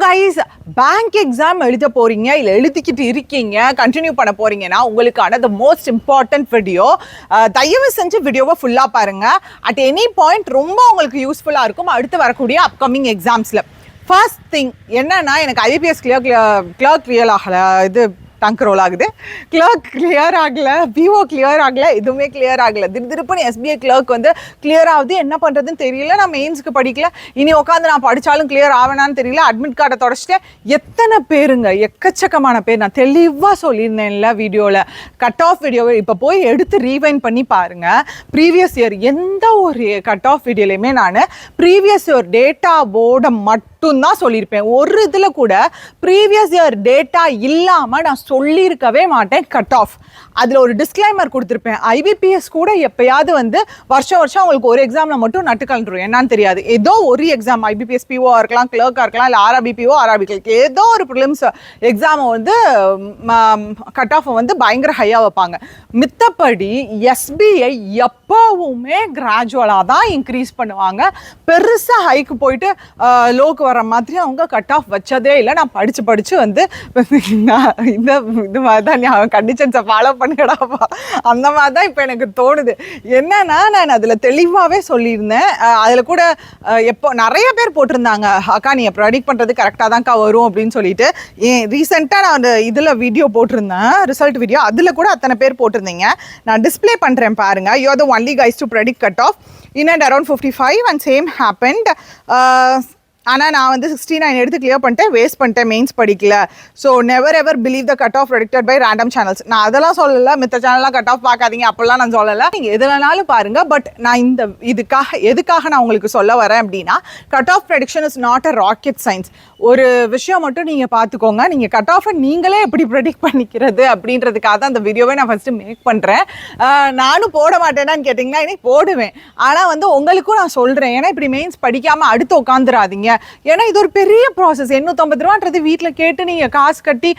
guys, bank exam எழுத போறீங்க இல்லை எழுதிக்கிட்டு இருக்கீங்க, கண்டினியூ பண்ண போறீங்கன்னா உங்களுக்கான த மோஸ்ட் இம்பார்ட்டன்ட் வீடியோ. தயவு செஞ்சு வீடியோவை ஃபுல்லாக பாருங்க. அட் எனி பாயிண்ட் ரொம்ப உங்களுக்கு யூஸ்ஃபுல்லாக இருக்கும் அடுத்து வரக்கூடிய அப்கமிங் எக்ஸாம்ஸில். ஃபர்ஸ்ட் திங் என்னன்னா, எனக்கு ஐபிஎஸ் கிளர்க் கிளியர் ஆகலை, இது டங்க் ரோல் ஆகுது, கிளர்க் கிளியர் ஆகலை, பிஓ கிளியர் ஆகலை, எதுவுமே கிளியர் ஆகலை. திருப்புன்னு எஸ்பிஐ கிளர்க் வந்து கிளியர் ஆகுது, என்ன பண்ணுறதுன்னு தெரியல. நான் மெயின்ஸுக்கு படிக்கல, இனி உட்காந்து நான் படித்தாலும் கிளியர் ஆவேனான்னு தெரியல. அட்மிட் கார்டை தொடச்சிட்டேன். எத்தனை பேருங்க, எக்கச்சக்கமான பேர். நான் தெளிவாக சொல்லியிருந்தேன்ல வீடியோவில், கட் ஆஃப் வீடியோவை இப்போ போய் எடுத்து ரீவைண்ட் பண்ணி பாருங்கள். ப்ரீவியஸ் இயர் எந்த ஒரு கட் ஆஃப் வீடியோலையுமே நான் ப்ரீவியஸ் இயர் டேட்டாவோட மட்டும்தான் சொல்லியிருப்பேன். ஒரு இதில் கூட ப்ரீவியஸ் இயர் டேட்டா இல்லாமல் நான் சொல்லியிருக்கவே மாட்டேன் கட் ஆஃப். அதில் ஒரு டிஸ்க்ளைமர் கொடுத்துருப்பேன். ஐபிபிஎஸ் கூட எப்பயாவது வந்து வருஷம் அவங்களுக்கு ஒரு எக்ஸாமில் மட்டும் நட்டு கலந்துரும், என்னன்னு தெரியாது. ஏதோ ஒரு எக்ஸாம், ஐபிபிஎஸ் பிஓ இருக்கலாம், கிளர்க்காக இருக்கலாம், இல்லை ஆர்ஆர்பிபிஓ ஆர்ஆர்பிக்கு ஏதோ ஒரு ப்ரிலிம்ஸ் எக்ஸாமை வந்து கட் ஆஃபை வந்து பயங்கர ஹையாக வைப்பாங்க. மித்தபடி எஸ்பிஐ எப்பவுமே கிராஜுவலாக தான் இன்க்ரீஸ் பண்ணுவாங்க. பெருசாக ஹைக்கு போயிட்டு லோக்கு வர மாதிரி அவங்க கட் ஆஃப் வச்சதே இல்லை. நான் படித்து வந்து இந்த இது மாதிரி தான் கண்டிஷன்ஸை ஃபாலோ பண்ணிக்கடாப்பா, அந்த மாதிரி தான் இப்போ எனக்கு தோணுது. என்னன்னா, நான் அதில் தெளிவாகவே சொல்லியிருந்தேன். அதில் கூட எப்போ நிறைய பேர் போட்டிருந்தாங்க, அக்கா நீங்கள் ப்ரெடிக்ட் பண்ணுறது கரெக்டாக தான்க்கா வரும் அப்படின்னு சொல்லிட்டு. ரீசெண்டாக நான் அந்த இதில் வீடியோ போட்டிருந்தேன், ரிசல்ட் வீடியோ, அதில் கூட அத்தனை பேர் போட்டிருந்தீங்க. நான் டிஸ்பிளே பண்ணுறேன் பாருங்க. You are the only guys to predict cut off in and around 55 and same happened. ஆனால் நான் வந்து 69 எடுத்து கிளியர் பண்ணிட்டேன், வேஸ்ட் பண்ணிட்டேன், மெயின்ஸ் படிக்கல. So never ever believe the cut off predicted by random channels. நான் அதெல்லாம் சொல்லலை, மித்த சேனல்லாம் கட் ஆஃப் பார்க்காதீங்க அப்படிலாம் நான் சொல்லலை. நீங்கள் எது வேணாலும் பாருங்கள். பட் நான் இந்த எதுக்காக நான் உங்களுக்கு சொல்ல வரேன் அப்படின்னா, cut off prediction is not a rocket science. ஒரு விஷயம் மட்டும் நீங்கள் பார்த்துக்கோங்க, நீங்கள் கட் ஆஃபை நீங்களே எப்படி ப்ரெடிக்ட் பண்ணிக்கிறது அப்படின்றதுக்காக தான் அந்த வீடியோவை நான் ஃபஸ்ட்டு மேக் பண்ணுறேன். நானும் போட மாட்டேனான்னு கேட்டிங்கன்னா இன்னைக்கு போடுவேன். ஆனால் வந்து உங்களுக்கும் நான் சொல்கிறேன், ஏன்னா இப்படி மெயின்ஸ் படிக்காமல் அடுத்து உட்காந்துராதீங்க. ஏன்னா இது ஒரு பெரிய ப்ராசஸ். 850 ரூபான்றது வீட்டில் கேட்டு நீங்கள் காசு கட்டி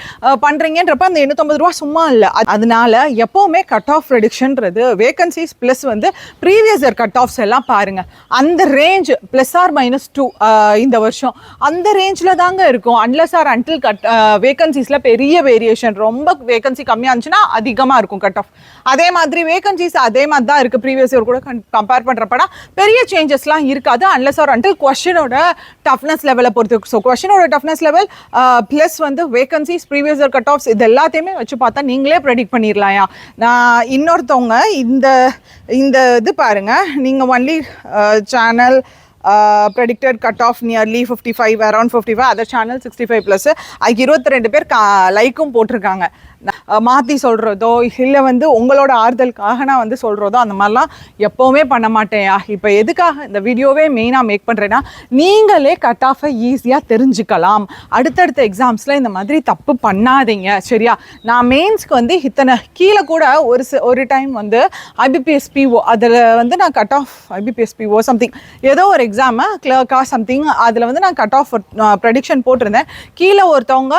பண்ணுறீங்கன்றப்ப அந்த 850 ரூபா சும்மா இல்லை. அதனால எப்போவுமே கட் ஆஃப் ப்ரெடிக்ஷன்றது வேகன்சிஸ் ப்ளஸ் வந்து ப்ரீவியஸ் இயர் கட் ஆஃப்ஸ் எல்லாம் பாருங்கள். அந்த ரேஞ்ச் +or-2 இந்த வருஷம் அந்த ரேஞ்சில் தாங்க இருக்கும். அன்லெஸ் ஆர் அன்டில் வேகன்சிஸில் பெரிய வேரியேஷன், ரொம்ப வேகன்சி கம்மியாக இருந்துச்சுன்னா அதிகமாக இருக்கும் கட் ஆஃப். அதே மாதிரி வேகன்சிஸ் அதே மாதிரி தான் இருக்குது. ப்ரீவியஸ் இயர் கூட கம்பேர் பண்ணுறப்படா பெரிய சேஞ்சஸ்லாம் இருக்காது, அன்லெஸ் ஆர் அன்டில் கொஸ்டினோட டஃப்னஸ் லெவலை பொறுத்து. ஸோ கொஸ்டினோட டஃப்னஸ் லெவல் ப்ளஸ் வந்து vacancies, previous year cut of, இது எல்லாத்தையுமே வச்சு பார்த்தா நீங்களே ப்ரெடிக்ட் பண்ணிடலாம்யா. நான் இன்னொருத்தவங்க இந்த இது பாருங்கள், நீங்கள் only channel predicted cut off nearly 55, around 55, other channel 65+. அதுக்கு 22 பேர் லைக்கும் போட்டிருக்காங்க. மாற்றி சொல்கிறதோ இல்லை வந்து உங்களோட ஆறுதலுக்காக நான் வந்து சொல்கிறதோ அந்த மாதிரிலாம் எப்போவுமே பண்ண மாட்டேன்யா. இப்போ எதுக்காக இந்த வீடியோவே மெயினாக மேக் பண்ணுறேன்னா, நீங்களே கட் ஆஃபை ஈஸியாக தெரிஞ்சுக்கலாம். அடுத்தடுத்த எக்ஸாம்ஸில் இந்த மாதிரி தப்பு பண்ணாதீங்க, சரியா? நான் மெயின்ஸ்க்கு வந்து இத்தனை கீழே கூட ஒரு டைம் வந்து ஐபிபிஎஸ் பிஓ, அதில் வந்து நான் cut off IBPS PO something ஏதோ ஒரு எக்ஸாமு கிளர்க்கா சம்திங், அதில் வந்து நான் கட் ஆஃப் ப்ரெடிக்ஷன் போட்டிருந்தேன். கீழே ஒருத்தவங்க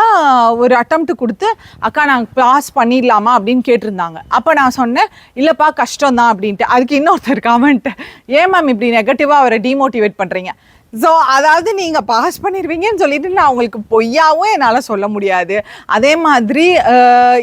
ஒரு அட்டம்ப்ட் கொடுத்து, அக்கா நான் பாஸ் பண்ணிடலாமா அப்படின்னு கேட்டிருந்தாங்க. அப்போ நான் சொன்னேன், இல்லைப்பா கஷ்டம் தான் அப்படின்ட்டு. அதுக்கு இன்னொருத்தர் கமெண்ட், ஏன் மேம் இப்படி நெகட்டிவாக அவரை டிமோட்டிவேட் பண்ணுறீங்க? ஸோ அதாவது நீங்கள் பாஸ் பண்ணிடுவீங்கன்னு சொல்லிட்டு நான் உங்களுக்கு பொய்யாவும் என்னால் சொல்ல முடியாது. அதே மாதிரி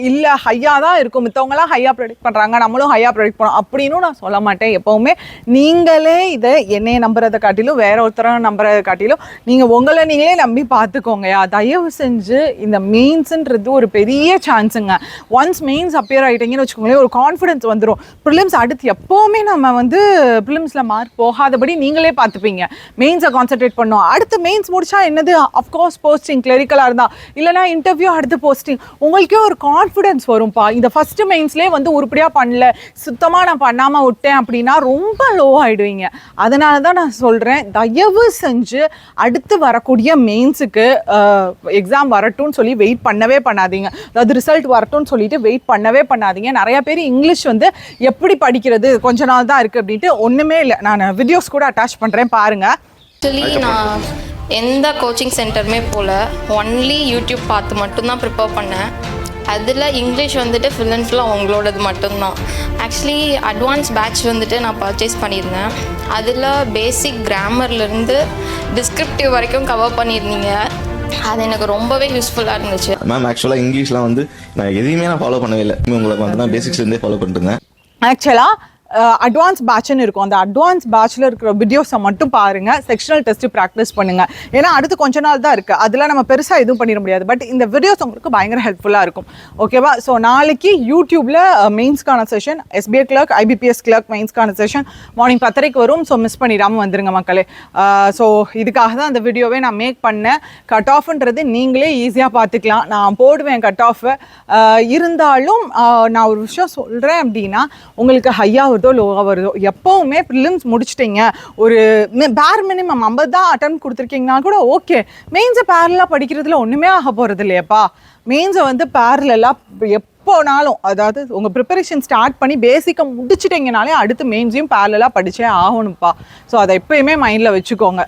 இல்லை ஹையாக தான் இருக்கும், மித்தவங்களாம் ஹையாக ப்ரெடிக்ட் பண்ணுறாங்க, நம்மளும் ஹையாக ப்ரெடிக்ட் பண்ணோம் அப்படின்னு நான் சொல்ல மாட்டேன். எப்போவுமே நீங்களே இதை என்னையை நம்புறதை காட்டிலும் வேற ஒருத்தரை நம்புறதை காட்டிலும் நீங்கள் உங்களை நீங்களே நம்பி பார்த்துக்கோங்கயா. தயவு செஞ்சு இந்த மெயின்ஸுன்றது ஒரு பெரிய சான்ஸுங்க. ஒன்ஸ் மெயின்ஸ் அப்பியர் ஆகிட்டீங்கன்னு வச்சுக்கோங்களேன், ஒரு கான்ஃபிடென்ஸ் வந்துடும். ப்ரிலிம்ஸ் அடுத்து எப்போவுமே நம்ம வந்து ப்ரிலிம்ஸில் மார்க் போகாதபடி நீங்களே பார்த்துப்பீங்க. மெயின்ஸை கான்சென்ட்ரேட் பண்ணோம். அடுத்து மெயின்ஸ் முடிச்சா என்னது, அஃப்கோர்ஸ் போஸ்டிங் கிளரிக்கலாக இருந்தால், இல்லைனா இன்டர்வியூ, அடுத்து போஸ்டிங். உங்களுக்கே ஒரு கான்ஃபிடென்ஸ் வரும்ப்பா. இந்த ஃபஸ்ட்டு மெயின்ஸ்லேயே வந்து உருப்படியாக பண்ணல, சுத்தமாக நான் பண்ணாமல் விட்டேன் அப்படின்னா ரொம்ப லோ ஆகிடுவீங்க. அதனால தான் நான் சொல்கிறேன், தயவு செஞ்சு அடுத்து வரக்கூடிய மெயின்ஸுக்கு எக்ஸாம் வரட்டும்னு சொல்லி வெயிட் பண்ணவே பண்ணாதீங்க. அதாவது ரிசல்ட் வரட்டும்னு சொல்லிட்டு வெயிட் பண்ணவே பண்ணாதீங்க. நிறையா பேர் இங்கிலீஷ் வந்து எப்படி படிக்கிறது, கொஞ்ச நாள் தான் இருக்குது அப்படின்ட்டு ஒன்றுமே இல்லை. நான் வீடியோஸ் கூட அட்டாச் பண்ணுறேன் பாருங்கள். ஆக்சுவலி நான் எந்த கோச்சிங் சென்டருமே போகல, ஒன்லி யூடியூப் பார்த்து மட்டும்தான் ப்ரிப்பேர் பண்ணேன். அதில் இங்கிலீஷ் வந்துட்டு ஃபுல் அண்ட் ஃபுல்லாக உங்களோடது மட்டும்தான். ஆக்சுவலி அட்வான்ஸ் பேட்ச் வந்துட்டு நான் பர்ச்சேஸ் பண்ணியிருந்தேன். அதில் பேசிக் கிராமர்லேருந்து டிஸ்கிரிப்டிவ் வரைக்கும் கவர் பண்ணியிருந்தீங்க. அது எனக்கு ரொம்பவே யூஸ்ஃபுல்லாக இருந்துச்சு. மேம் ஆக்சுவலாக இங்கிலீஷ்லாம் வந்து நான் எதையுமே நான் ஃபாலோ பண்ணவே இல்லை. உங்களுக்கு வந்து நான் பேசிக்ஸ்லேருந்தே ஃபாலோ பண்ணிட்டு இருந்தேன். ஆக்சுவலாக அட்வான்ஸ் பேட்ச்னு இருக்கும். அந்த அட்வான்ஸ் பேட்ச்சில் இருக்கிற வீடியோஸை மட்டும் பாருங்கள், செக்ஷனல் டெஸ்ட்டு ப்ராக்டிஸ் பண்ணுங்கள். ஏன்னா அடுத்து கொஞ்ச நாள் தான் இருக்குது, அதில் நம்ம பெருசாக எதுவும் பண்ணிட முடியாது. பட் இந்த வீடியோஸ் உங்களுக்கு பயங்கர ஹெல்ப்ஃபுல்லாக இருக்கும். ஓகேவா? ஸோ நாளைக்கு யூடியூப்பில் மெயின்ஸ்க்கான session, SBA clerk, IBPS clerk மெயின்ஸ்க்கான செஷன் மார்னிங் 10:30 வரும். ஸோ மிஸ் பண்ணிடாமல் வந்துருங்க மக்களே. ஸோ இதுக்காக தான் அந்த வீடியோவே நான் மேக் பண்ணேன். கட் ஆஃப்ன்றது நீங்களே ஈஸியாக பார்த்துக்கலாம். நான் போடுவேன் கட் ஆஃபு. இருந்தாலும் நான் ஒரு விஷயம் சொல்கிறேன் அப்படின்னா, உங்களுக்கு ஹையாக வருதோ லோவாக வருதோ, எப்போவுமே ப்ரிலிம்ஸ் முடிச்சிட்டிங்க, ஒரு பேர் மினிமம் 50 தான் அட்டம் கொடுத்துருக்கீங்கன்னா கூட ஓகே. மெயின்ஸை பேரலாக படிக்கிறதுல ஒன்றுமே ஆக போகிறது இல்லையப்பா. மெயின்ஸை வந்து பேரலாக எப்போனாலும், அதாவது உங்கள் ப்ரிப்பரேஷன் ஸ்டார்ட் பண்ணி பேசிக்கை முடிச்சிட்டிங்கனாலே அடுத்து மெயின்ஸையும் பேரலாக படித்தே ஆகணும்ப்பா. ஸோ அதை எப்போயுமே மைண்டில் வச்சுக்கோங்க.